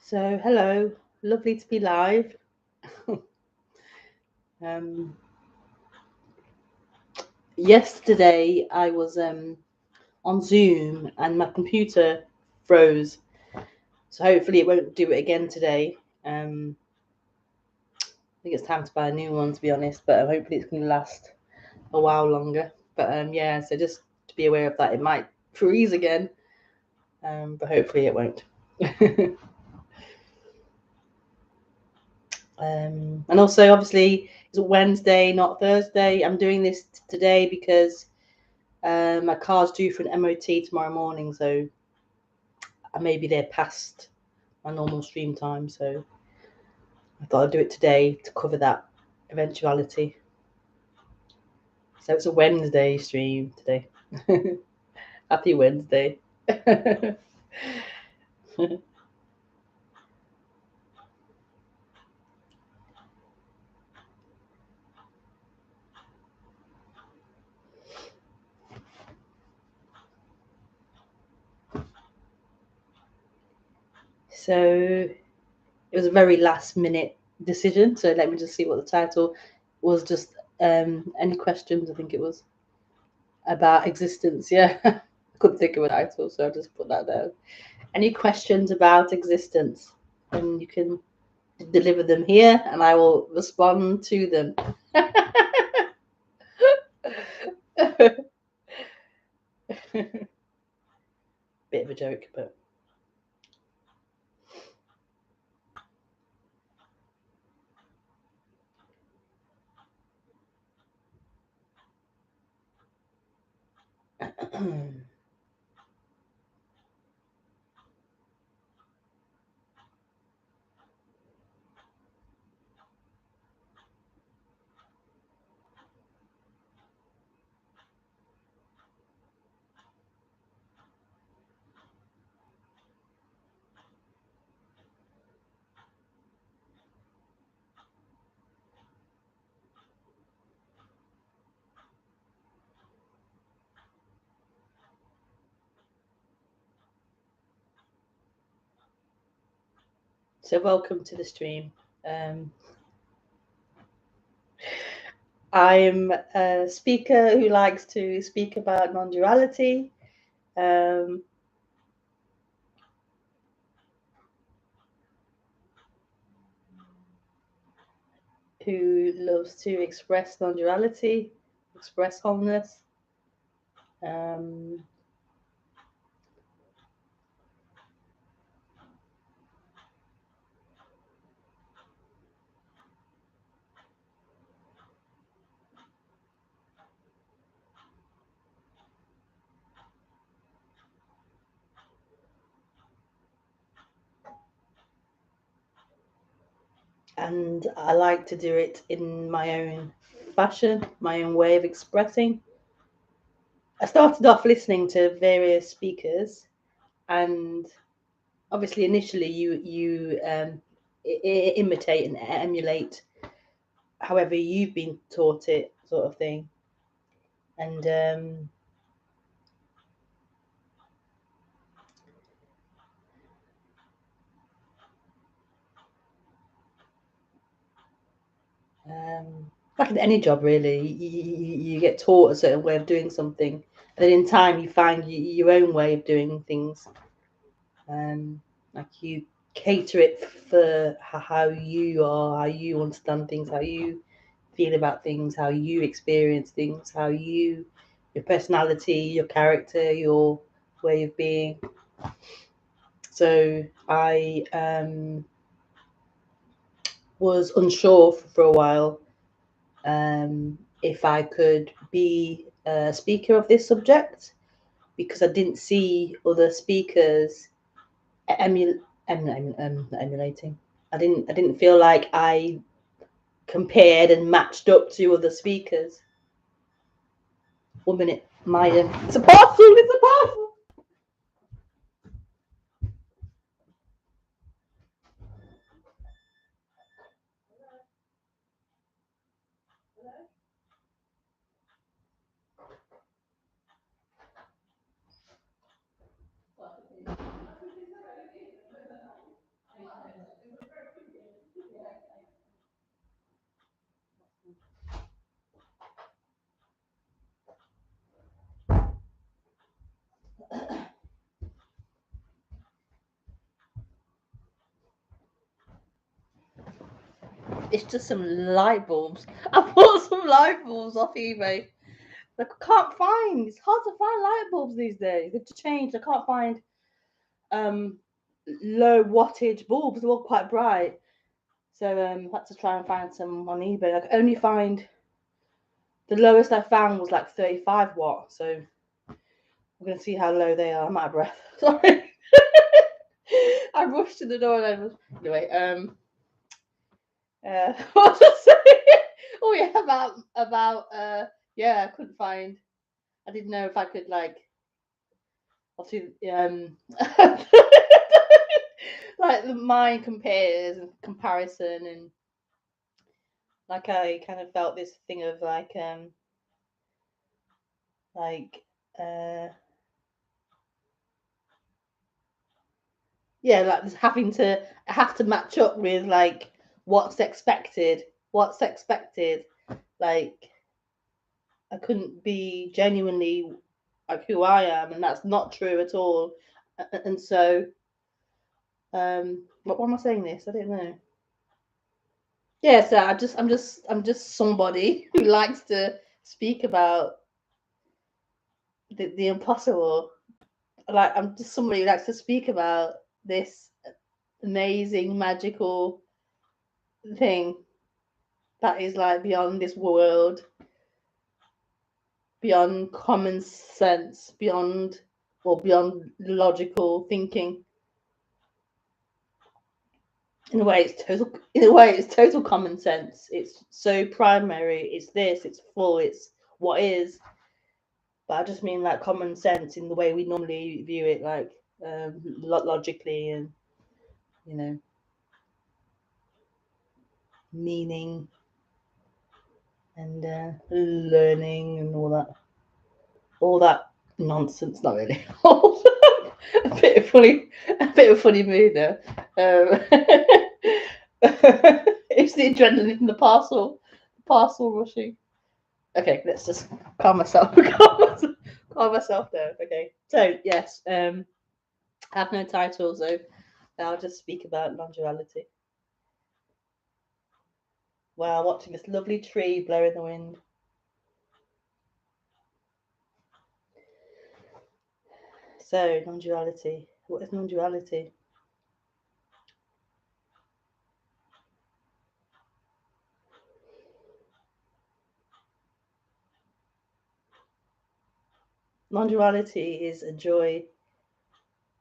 So, hello, lovely to be live. Yesterday I was on Zoom and my computer froze, so hopefully it won't do it again today. I think it's time to buy a new one, to be honest, but hopefully it's going to last a while longer. But yeah, so just to be aware of that, it might freeze again, but hopefully it won't. And also, obviously, it's Wednesday, not Thursday. I'm doing this today because my car's due for an MOT tomorrow morning, so I may be there past my normal stream time. So I thought I'd do it today to cover that eventuality. So it's a Wednesday stream today. Happy Wednesday. So it was a very last minute decision. So let me just see what the title was. Just any questions? I think it was about existence. Yeah, I couldn't think of a title, so I just put that down. Any questions about existence? And you can deliver them here, and I will respond to them. Bit of a joke, but. So welcome to the stream. I'm a speaker who likes to speak about non-duality. Who loves to express non-duality, express wholeness. And I like to do it in my own fashion, my own way of expressing. I started off listening to various speakers, and obviously initially you imitate and emulate however you've been taught it, sort of thing. And like in any job, really, you get taught a certain way of doing something, and then in time you find your own way of doing things. Like you cater it for how you are, how you understand things, how you feel about things, how you experience things, how you, your personality, your character, your way of being. So I was unsure for a while if I could be a speaker of this subject, because I didn't see other speakers emulating. I didn't feel like I compared and matched up to other speakers. 1 minute, Maya. It's a parcel. It's a parcel. It's just some light bulbs. I bought some light bulbs off eBay. Like, I can't find. It's hard to find light bulbs these days. They've changed. I can't find low wattage bulbs. They're all quite bright. So I had to try and find some on eBay. I could only find, the lowest I found was like 35 watt. So we're gonna see how low they are. I'm out of breath. Sorry. I rushed to the door and I was anyway. What was I saying? Oh yeah, about yeah, I couldn't find. I didn't know if I could, like, obviously like the mind compares and comparison, and like I kind of felt this thing of like uh yeah, like just having to have to match up with like what's expected. Like, I couldn't be genuinely like who I am, and that's not true at all. And so what am I saying this? I don't know. Yeah, so I'm just somebody who likes to speak about the impossible. Like, I'm just somebody who likes to speak about this amazing, magical thing that is like beyond this world, beyond common sense, beyond logical thinking. In a way, it's total common sense. It's so primary. It's this. It's full. It's what is. But I just mean like common sense in the way we normally view it, like logically, and you know, meaning and learning and all that nonsense. Not really. a bit of funny mood there. It's the adrenaline in the parcel rushing. Okay, let's just calm myself. Calm myself down. Okay, so yes, I have no title, so I'll just speak about non-duality while watching this lovely tree blow in the wind. So, non-duality. What is non-duality? Non-duality is a joy,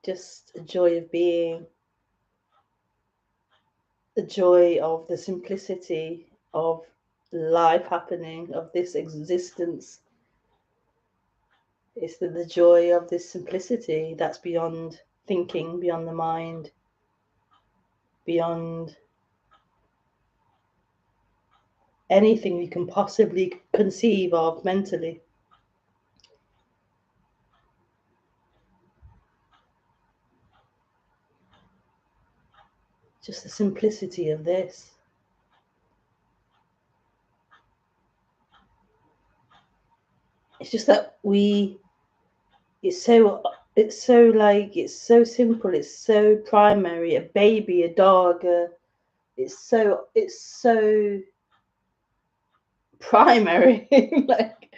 just a joy of being, the joy of the simplicity of life happening, of this existence. It's the joy of this simplicity that's beyond thinking, beyond the mind, beyond anything you can possibly conceive of mentally. Just the simplicity of this. It's just that it's so It's so like, it's so simple, it's so primary. A baby, a dog, it's so primary, like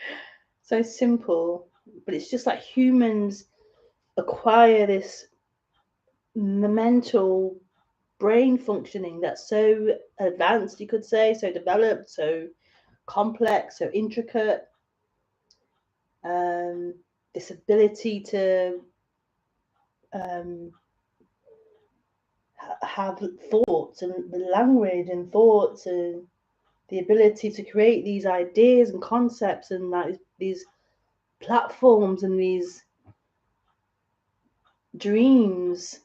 so simple. But it's just like humans acquire this mental brain functioning that's so advanced, you could say, so developed, so complex, so intricate. Um, this ability to um, have thoughts and language and thoughts, and the ability to create these ideas and concepts and like these platforms and these dreams,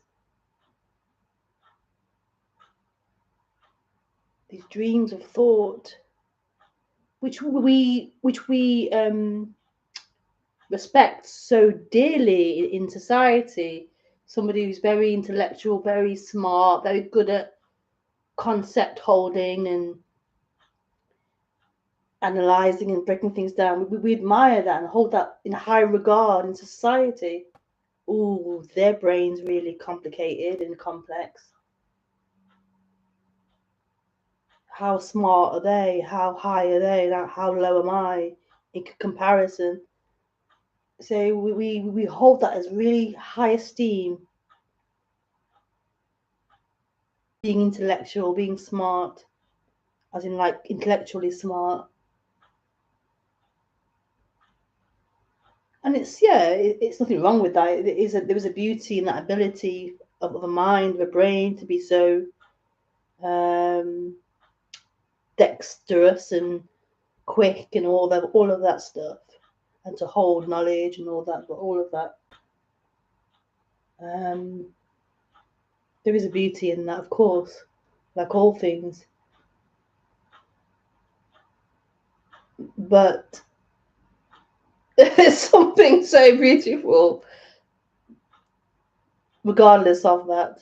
these dreams of thought, which we respect so dearly in society. Somebody who's very intellectual, very smart, very good at concept holding and analyzing and breaking things down. We admire that and hold that in high regard in society. Ooh, their brain's really complicated and complex. How smart are they? How high are they? How low am I in comparison? So we hold that as really high esteem. Being intellectual, being smart, as in like intellectually smart. And it's nothing wrong with that. There was a beauty in that ability of a mind, of a brain to be so um, dexterous and quick and all of that stuff, and to hold knowledge and all of that. There is a beauty in that, of course, like all things. But there's something so beautiful, regardless of that.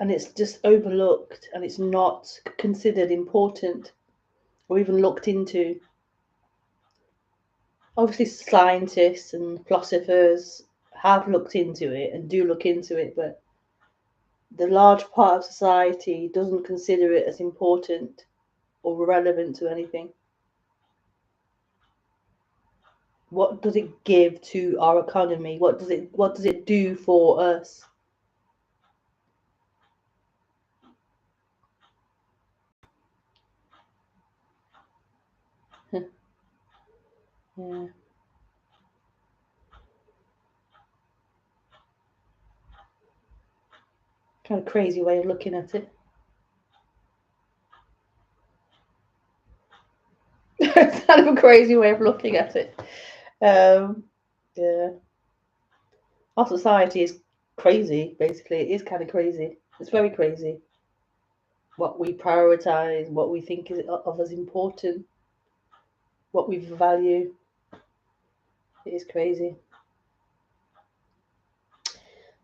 And it's just overlooked and it's not considered important or even looked into. Obviously, scientists and philosophers have looked into it and do look into it, but the large part of society doesn't consider it as important or relevant to anything. What does it give to our economy? What does it do for us? Yeah. Kind of crazy way of looking at it. It's kind of a crazy way of looking at it. Yeah. Our society is crazy, basically. It is kind of crazy. It's very crazy. What we prioritize, what we think is of as important, what we value. It is crazy.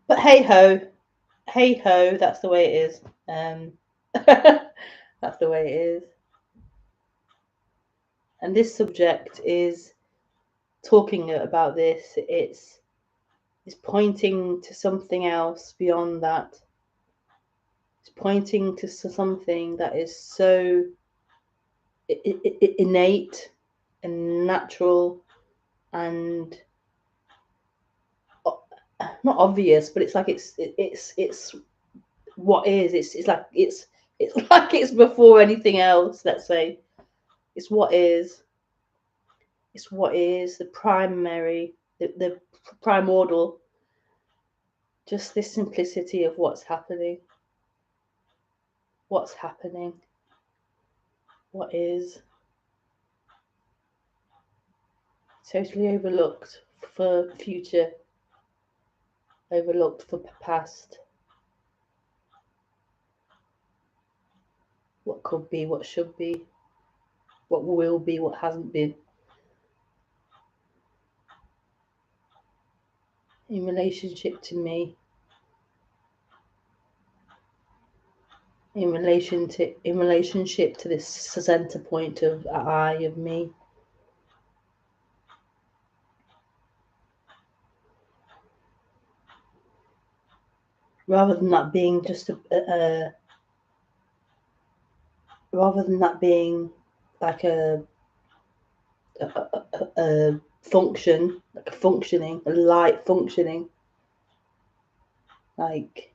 But hey ho, that's the way it is. That's the way it is. And this subject is talking about this. It's pointing to something else beyond that. It's pointing to something that is so innate and natural and not obvious, but it's like it's what is. It's like it's like it's before anything else. Let's say it's what is. It's what is the primary, the primordial. Just this simplicity of what's happening. What's happening? What is? Totally overlooked for future, overlooked for past. What could be, what should be, what will be, what hasn't been. In relationship to me, in relationship to this center point of I, of me. rather than that being just rather than that being like a function, like a functioning, a light functioning, like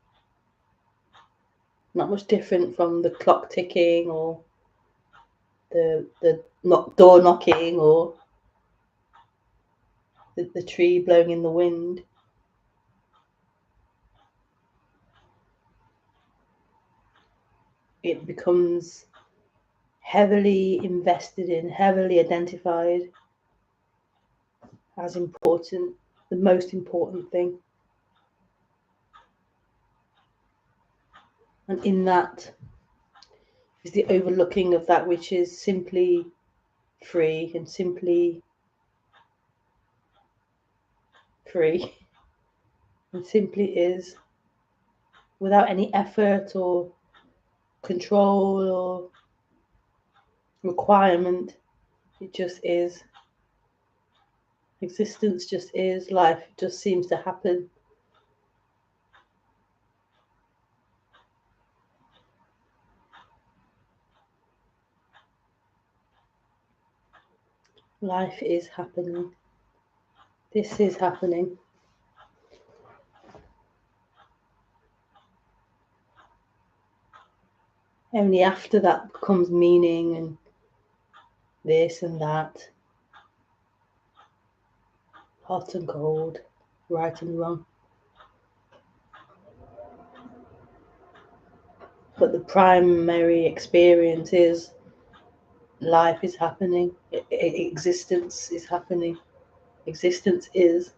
not much different from the clock ticking or the door knocking or the tree blowing in the wind. It becomes heavily invested in, heavily identified as important, the most important thing. And in that is the overlooking of that which is simply free and simply free and simply is, without any effort or control or requirement. It just is. Existence just is. Life just seems to happen. Life is happening. This is happening. Only after that becomes meaning and this and that. Hot and cold, right and wrong. But the primary experience is life is happening. Existence is happening. Existence is.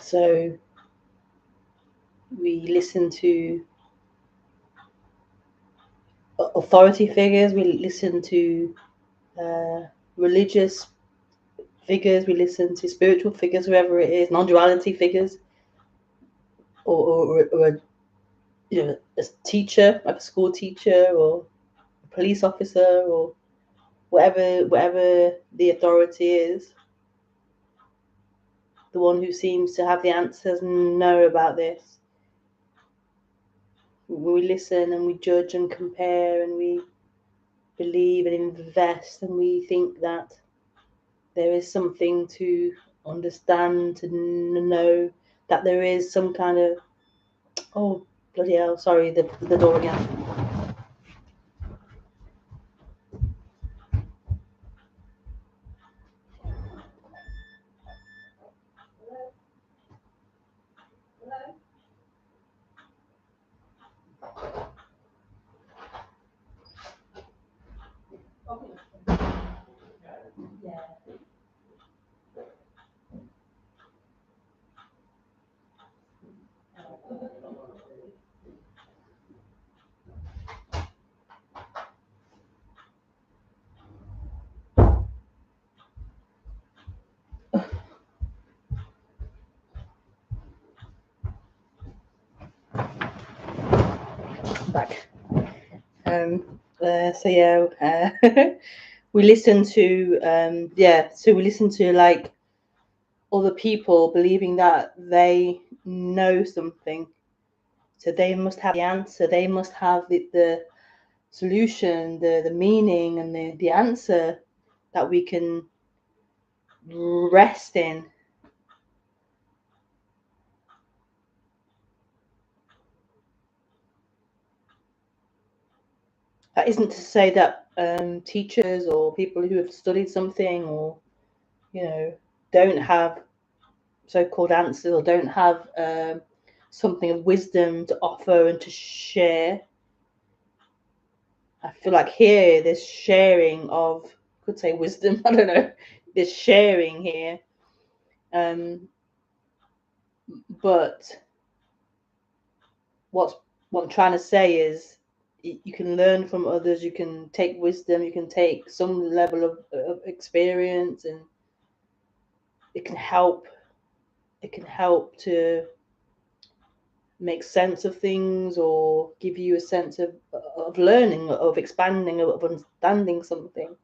So we listen to authority figures, we listen to religious figures, we listen to spiritual figures, whoever it is, non-duality figures, or a teacher, like a school teacher or a police officer or whatever the authority is, the one who seems to have the answers and know about this. We listen and we judge and compare and we believe and invest and we think that there is something to understand, to know, that there is some kind of, oh bloody hell, sorry, the door again. Back. So yeah, we listen to so we listen to like other people believing that they know something, so they must have the answer, they must have the solution, the meaning and the answer that we can rest in. That isn't to say that teachers or people who have studied something or don't have so-called answers or don't have something of wisdom to offer and to share. I feel like here there's sharing of could say wisdom, I don't know, there's sharing here. But what I'm trying to say is you can learn from others, you can take wisdom, you can take some level of experience, and it can help to make sense of things, or give you a sense of learning, of expanding, of understanding something.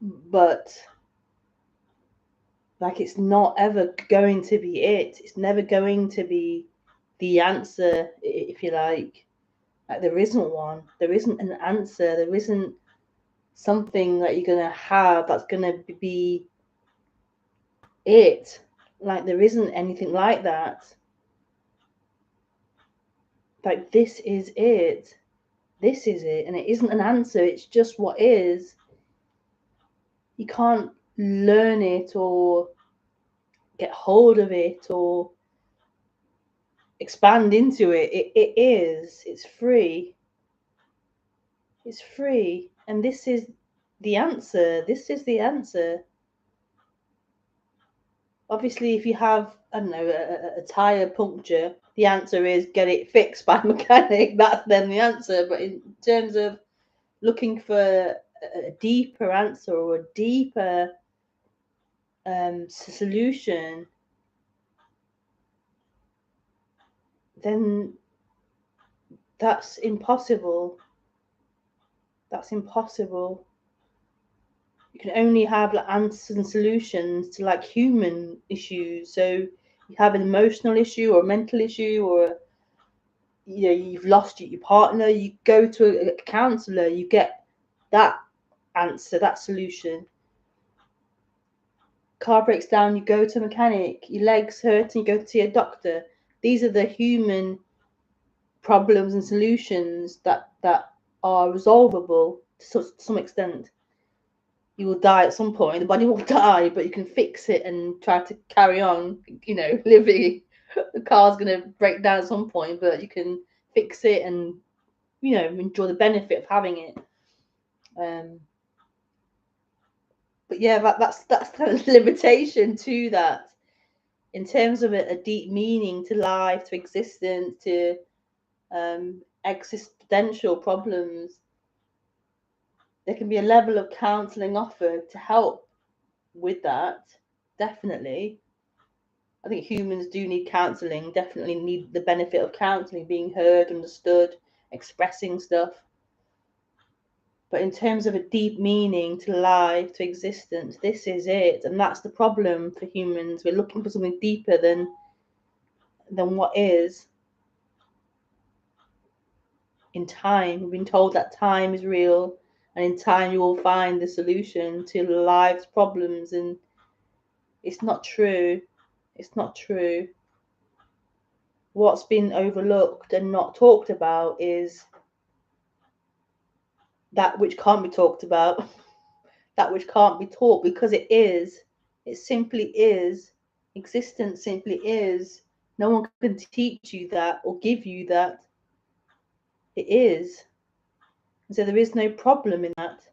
But like, it's not ever going to be it. It's never going to be the answer, if you like. Like, there isn't one. There isn't an answer. There isn't something that you're going to have that's going to be it. Like, there isn't anything like that. Like, this is it. This is it. And it isn't an answer. It's just what is. You can't learn it or get hold of it or expand into it. It is. It's free. It's free. And this is the answer. This is the answer. Obviously, if you have, I don't know, a tyre puncture, the answer is get it fixed by a mechanic. That's then the answer. But in terms of looking for a deeper answer or a deeper solution, then that's impossible. That's impossible. You can only have like answers and solutions to like human issues. So you have an emotional issue or a mental issue, or you've lost your partner, you go to a counselor, you get that answer, that solution. Car breaks down, you go to a mechanic. Your legs hurt and you go to see a doctor. These are the human problems and solutions that are resolvable to some extent. You will die at some point, the body will die, but you can fix it and try to carry on, living. The car's going to break down at some point, but you can fix it and, enjoy the benefit of having it. But yeah, that's kind of limitation to that. In terms of a deep meaning to life, to existence, to existential problems, there can be a level of counselling offered to help with that. Definitely. I think humans do need counselling, definitely need the benefit of counselling, being heard, understood, expressing stuff. But in terms of a deep meaning to life, to existence, this is it. And that's the problem for humans. We're looking for something deeper than what is. In time, we've been told that time is real, and in time you will find the solution to life's problems, and it's not true. It's not true. What's been overlooked and not talked about is that which can't be talked about, that which can't be taught, because it is. It simply is. Existence simply is. No one can teach you that or give you that. It is. And so there is no problem in that.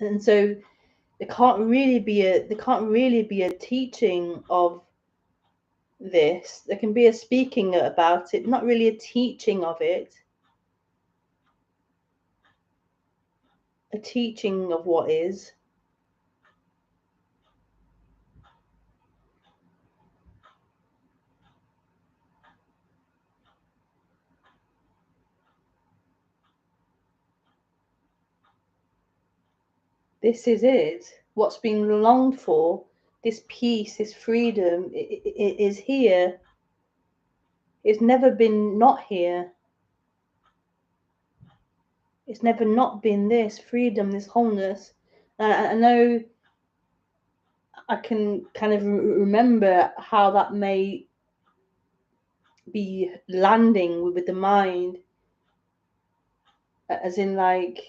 And so there can't really be a teaching of this. There can be a speaking about it, not really a teaching of it. A teaching of what is. This is it. What's been longed for, this peace, this freedom, it is here. It's never been not here. It's never not been this freedom, this wholeness. I know I can kind of remember how that may be landing with the mind, as in like,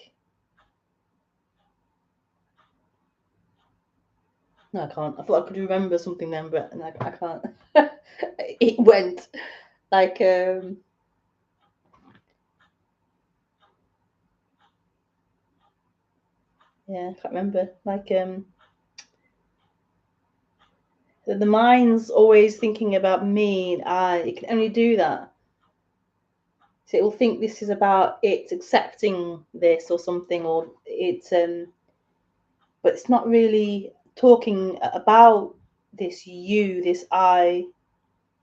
No, I can't. I thought I could remember something then, but I can't. It went like yeah, I can't remember. Like the mind's always thinking about me and I. It can only do that. So it will think this is about it accepting this or something, or it's but it's not really talking about this you, this I,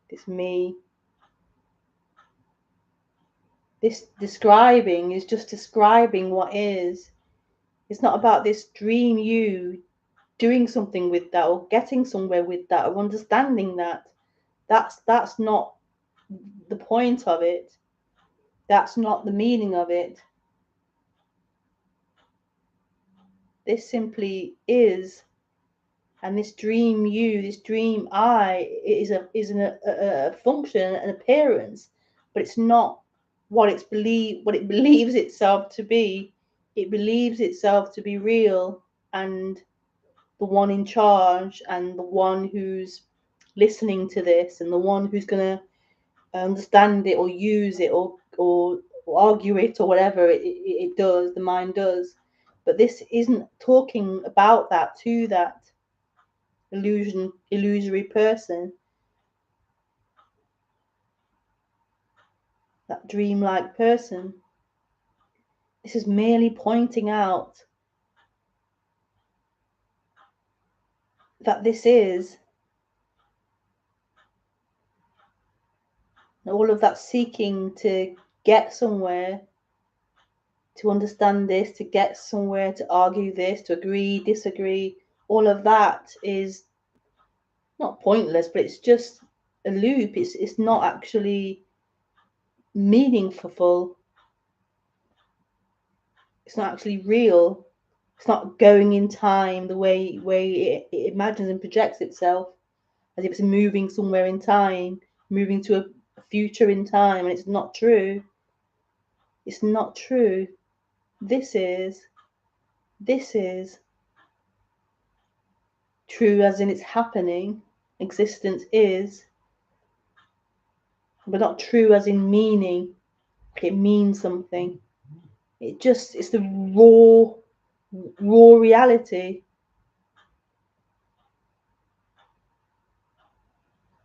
this me. This describing is just describing what is. It's not about this dream you doing something with that or getting somewhere with that or understanding that. That's not the point of it. That's not the meaning of it. This simply is, and this dream you, this dream I, is a function, an appearance, but it's not what what it believes itself to be. It believes itself to be real and the one in charge and the one who's listening to this and the one who's going to understand it or use it or argue it or whatever it does, the mind does. But this isn't talking about that to that illusory person, that dreamlike person. This is merely pointing out that this is all of that seeking to get somewhere, to understand this, to get somewhere, to argue this, to agree, disagree. All of that is not pointless, but it's just a loop. It's not actually meaningful. It's not actually real. It's not going in time the way it imagines and projects itself, as if it's moving somewhere in time, moving to a future in time, and it's not true. It's not true. This is true as in it's happening. Existence is, but not true as in meaning. It means something. It's the raw reality.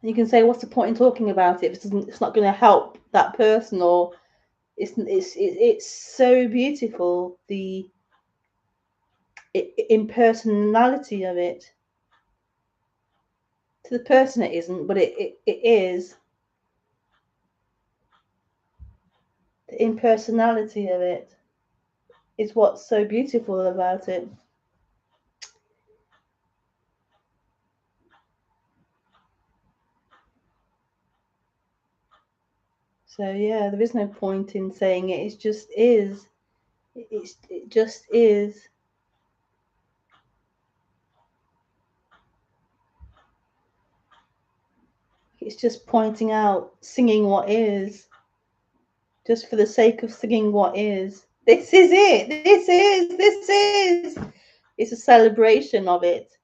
And you can say, what's the point in talking about it if it's not going to help that person, or it's so beautiful, the impersonality of it. To the person it isn't, but it is. The impersonality of it is what's so beautiful about it. So yeah, there is no point in saying it. It just is. It just is. It's just pointing out, singing what is, just for the sake of singing what is. This is it. This is. It's a celebration of it,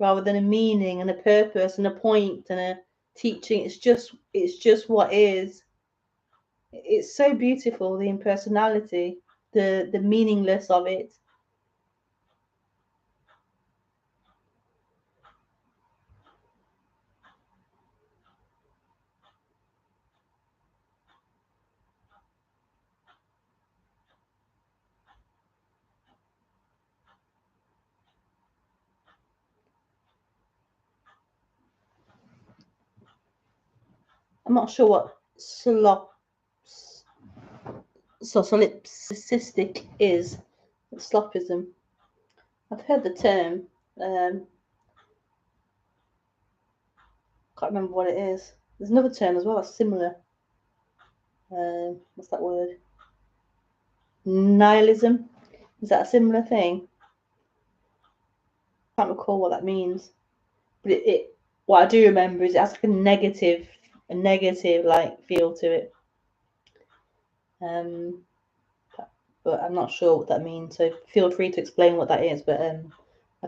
rather than a meaning and a purpose and a point and a teaching. It's just what is. It's so beautiful, the impersonality, the meaningless of it. I'm not sure what solipsistic is. Slopism. I've heard the term. Can't remember what it is. There's another term as well that's similar. What's that word? Nihilism. Is that a similar thing? I can't recall what that means. But what I do remember is it has like a negative like feel to it. But I'm not sure what that means. So feel free to explain what that is. But I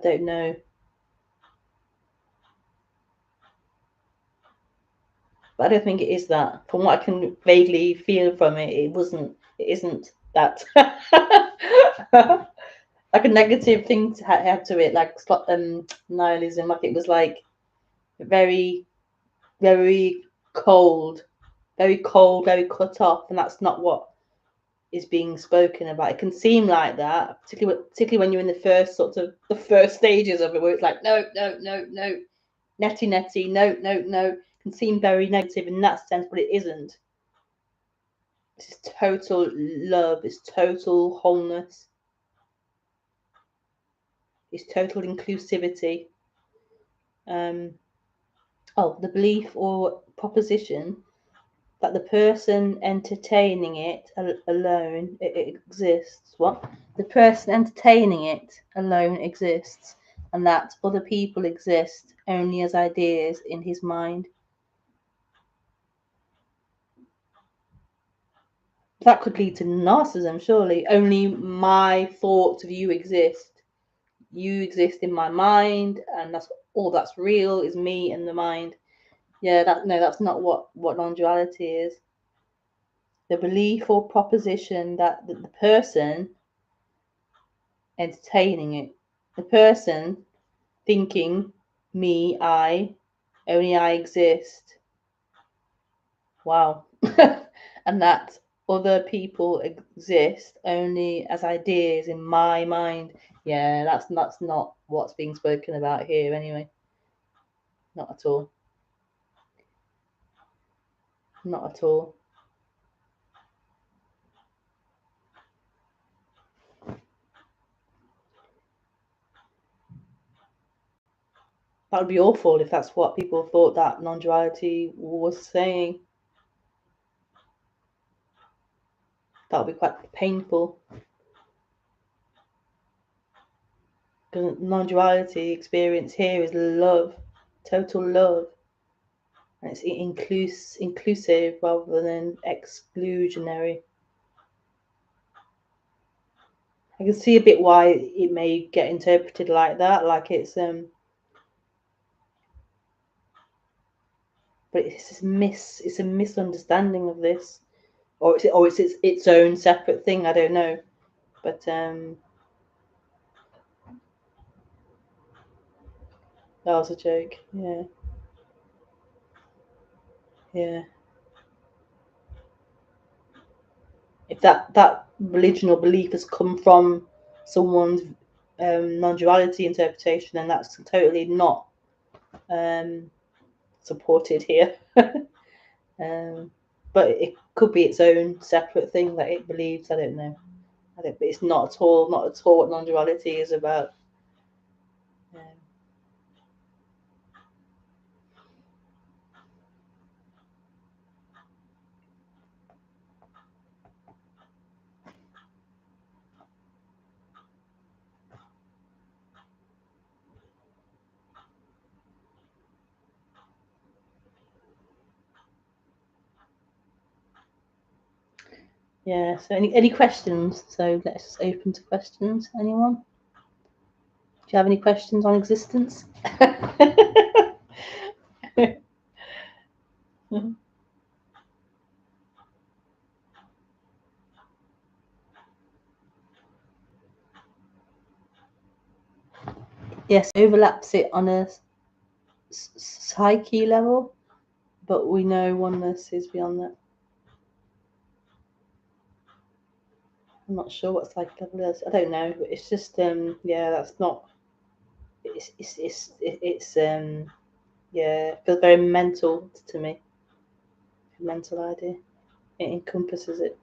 don't know. But I don't think it is that. From what I can vaguely feel from it, it isn't that. Like a negative thing to have to it, like nihilism. Like it was like very, very cold, very cold, very cut off, and that's not what is being spoken about. It can seem like that, particularly when you're in the first stages of it, where it's like no, no, no, no, netty, netty, no, no, no. It can seem very negative in that sense, but it isn't. It's total love. It's total wholeness. It's total inclusivity. The belief or proposition that the person entertaining it alone it exists. What? The person entertaining it alone exists, and that other people exist only as ideas in his mind. That could lead to narcissism, surely. Only my thoughts of you exist. You exist in my mind, and that's all that's real is me and the mind. Yeah, that's not what non-duality is. The belief or proposition that the person entertaining it, the person thinking me, only I exist. Wow. And that other people exist only as ideas in my mind. Yeah, that's not what's being spoken about here anyway. Not at all. Not at all. That would be awful if that's what people thought that non-duality was saying. That would be quite painful. Because non-duality experience here is love, total love. And it's inclusive rather than exclusionary. I can see a bit why it may get interpreted like that, like it's but it's a misunderstanding of this, or it's its own separate thing. I don't know, but that was a joke. Yeah, yeah. If that religion or belief has come from someone's non-duality interpretation, then that's totally not supported here. But it could be its own separate thing that it believes. I don't know. But it's not at all what non-duality is about. Yeah. So any questions? So let's just open to questions. Anyone? Do you have any questions on existence? Yes, overlaps it on a psyche level, but we know oneness is beyond that. I'm not sure what psyche level is. I don't know. But it's just yeah, that's not. It's yeah, it feels very mental to me. Mental idea. It encompasses it.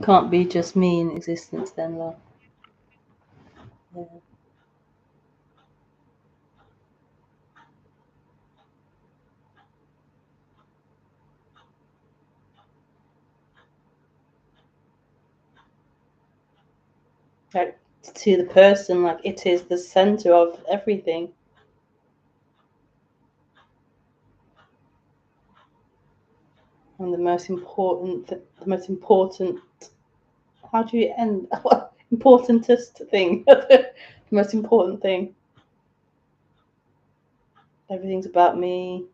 Can't be just me in existence then, love. Yeah. Like, to the person, like, it is the center of everything. And the most important, how do you end? Importantest thing. The most important thing. Everything's about me.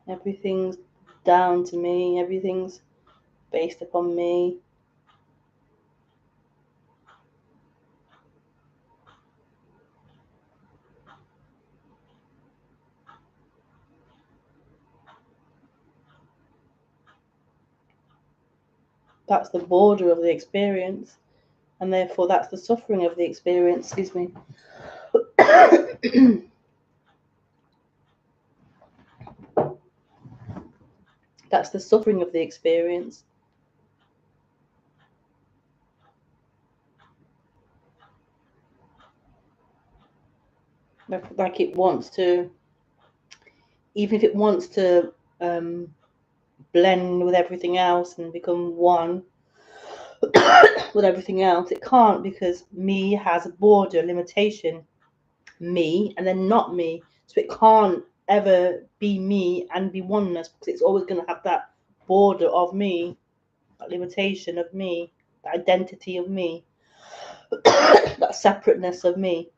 Everything's down to me. Everything's based upon me. That's the border of the experience, and therefore that's the suffering of the experience. Excuse me. That's the suffering of the experience. Like it wants to, even if it wants to blend with everything else and become one with everything else, it can't, because me has a border, limitation. Me and then not me. So it can't ever be me and be oneness, because it's always going to have that border of me, that limitation of me, that identity of me, that separateness of me.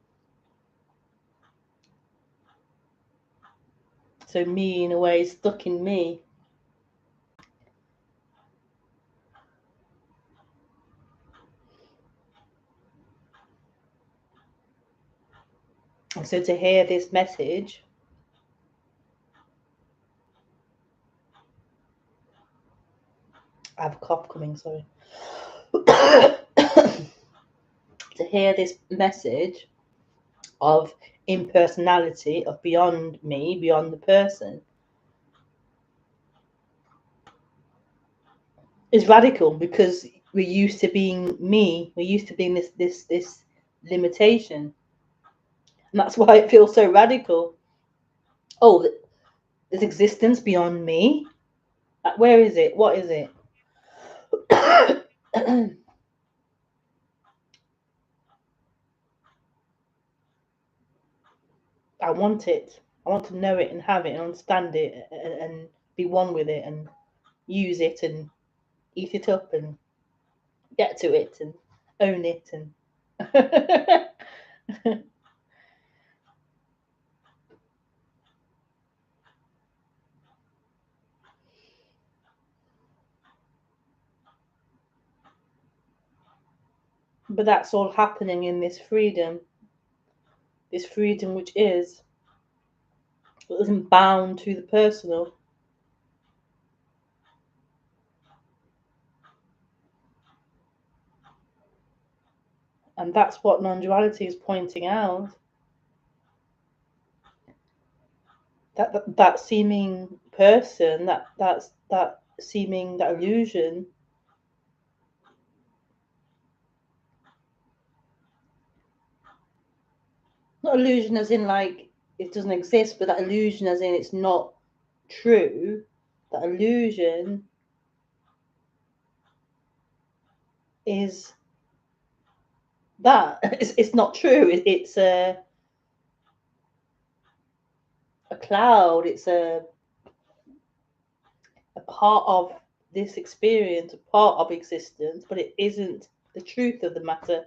So me, in a way, is stuck in me. And so to hear this message, I have a cough coming, sorry. To hear this message of impersonality, of beyond me, beyond the person, is radical, because we're used to being me. We're used to being this limitation, and that's why it feels so radical. Oh, there's existence beyond me. Like, where is it? What is it? I want it. I want to know it and have it and understand it and be one with it and use it and eat it up and get to it and own it and but that's all happening in this freedom which isn't bound to the personal. And that's what non-duality is pointing out. That seeming person, that seeming, that illusion, not illusion as in like it doesn't exist, but that illusion as in it's not true. That illusion is that it's not true. It's a cloud. It's a part of this experience, a part of existence, but it isn't the truth of the matter.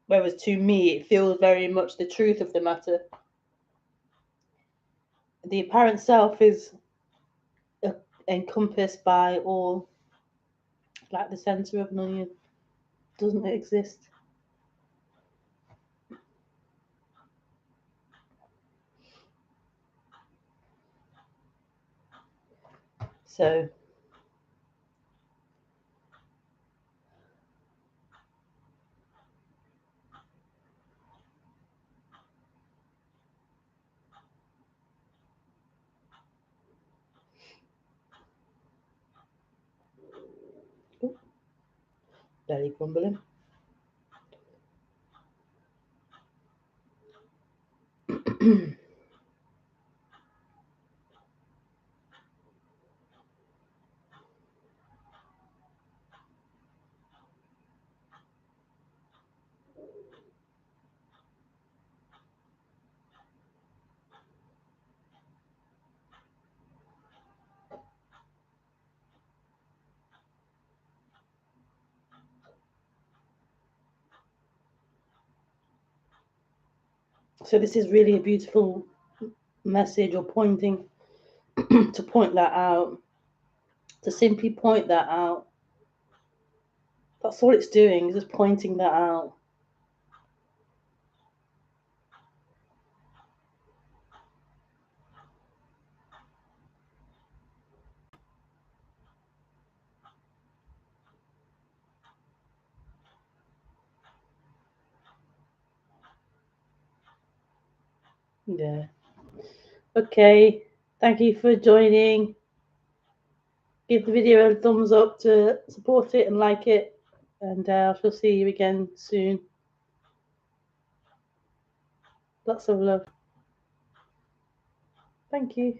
Whereas to me, it feels very much the truth of the matter. The apparent self is encompassed by all, like the center of an onion. Doesn't exist. So Belly grumbling. So this is really a beautiful message, or pointing to point that out, to simply point that out. That's all it's doing, is just pointing that out. Yeah. Okay. Thank you for joining. Give the video a thumbs up to support it and like it. And I shall see you again soon. Lots of love. Thank you.